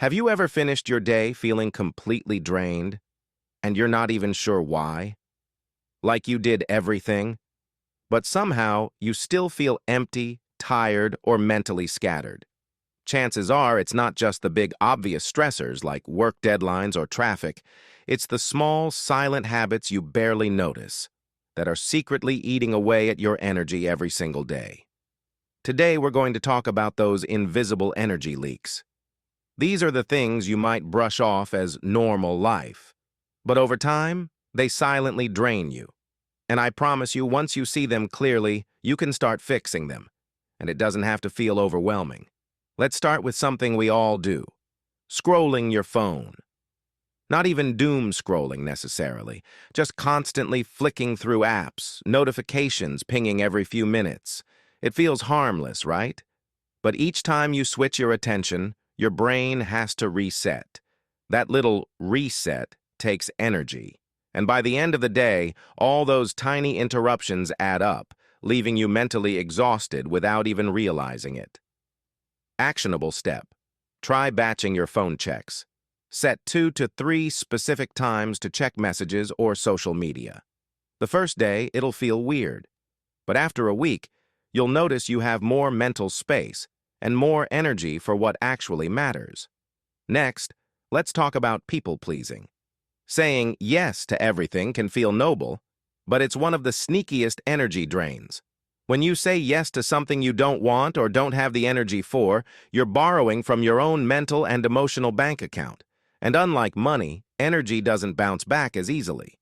Have you ever finished your day feeling completely drained, and you're not even sure why? Like you did everything, but somehow you still feel empty, tired, or mentally scattered. Chances are it's not just the big obvious stressors like work deadlines or traffic. It's the small, silent habits you barely notice that are secretly eating away at your energy every single day. Today we're going to talk about those invisible energy leaks. These are the things you might brush off as normal life, but over time, they silently drain you. And I promise you, once you see them clearly, you can start fixing them, and it doesn't have to feel overwhelming. Let's start with something we all do: scrolling your phone. Not even doom scrolling necessarily, just constantly flicking through apps, notifications pinging every few minutes. It feels harmless, right? But each time you switch your attention, your brain has to reset. That little reset takes energy. And by the end of the day, all those tiny interruptions add up, leaving you mentally exhausted without even realizing it. Actionable step: try batching your phone checks. Set 2 to 3 specific times to check messages or social media. The first day, it'll feel weird. But after a week, you'll notice you have more mental space and more energy for what actually matters. Next, let's talk about people-pleasing. Saying yes to everything can feel noble, but it's one of the sneakiest energy drains. When you say yes to something you don't want or don't have the energy for, you're borrowing from your own mental and emotional bank account. And unlike money, energy doesn't bounce back as easily.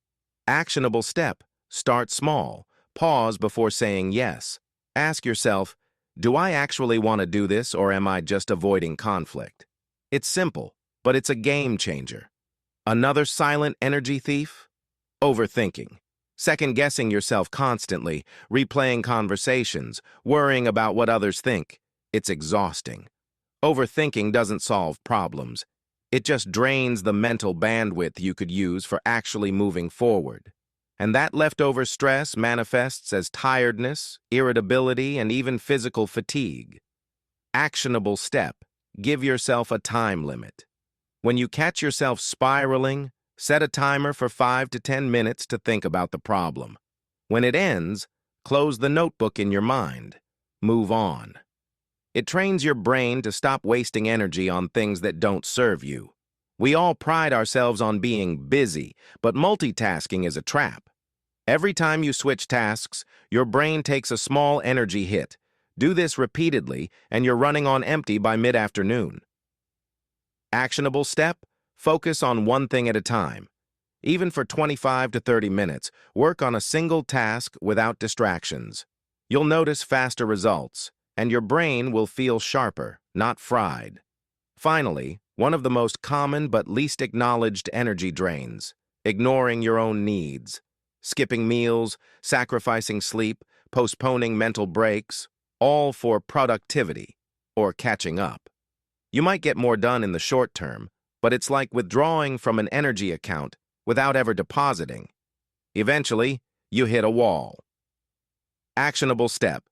Actionable step: start small. Pause before saying yes. Ask yourself, do I actually want to do this, or am I just avoiding conflict? It's simple, but it's a game changer. Another silent energy thief? Overthinking. Second-guessing yourself constantly, replaying conversations, worrying about what others think. It's exhausting. Overthinking doesn't solve problems. It just drains the mental bandwidth you could use for actually moving forward. And that leftover stress manifests as tiredness, irritability, and even physical fatigue. Actionable step: give yourself a time limit. When you catch yourself spiraling, set a timer for 5 to 10 minutes to think about the problem. When it ends, close the notebook in your mind. Move on. It trains your brain to stop wasting energy on things that don't serve you. We all pride ourselves on being busy, but multitasking is a trap. Every time you switch tasks, your brain takes a small energy hit. Do this repeatedly, and you're running on empty by mid-afternoon. Actionable step: focus on one thing at a time. Even for 25 to 30 minutes, work on a single task without distractions. You'll notice faster results, and your brain will feel sharper, not fried. Finally, one of the most common but least acknowledged energy drains: ignoring your own needs. Skipping meals, sacrificing sleep, postponing mental breaks, all for productivity or catching up. You might get more done in the short term, but it's like withdrawing from an energy account without ever depositing. Eventually, you hit a wall. Actionable step: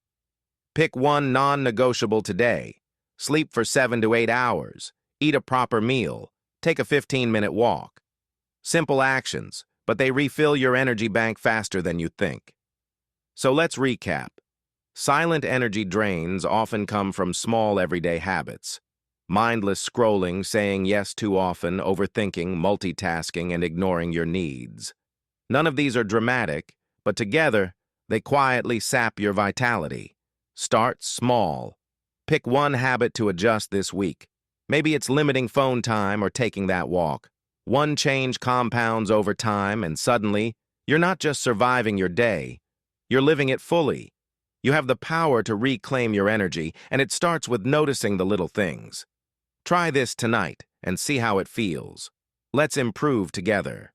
pick one non-negotiable today. Sleep for 7 to 8 hours. Eat a proper meal. Take a 15-minute walk. Simple actions, but they refill your energy bank faster than you think. So let's recap. Silent energy drains often come from small everyday habits. Mindless scrolling, saying yes too often, overthinking, multitasking, and ignoring your needs. None of these are dramatic, but together, they quietly sap your vitality. Start small. Pick one habit to adjust this week. Maybe it's limiting phone time or taking that walk. One change compounds over time, and suddenly, you're not just surviving your day, you're living it fully. You have the power to reclaim your energy, and it starts with noticing the little things. Try this tonight and see how it feels. Let's improve together.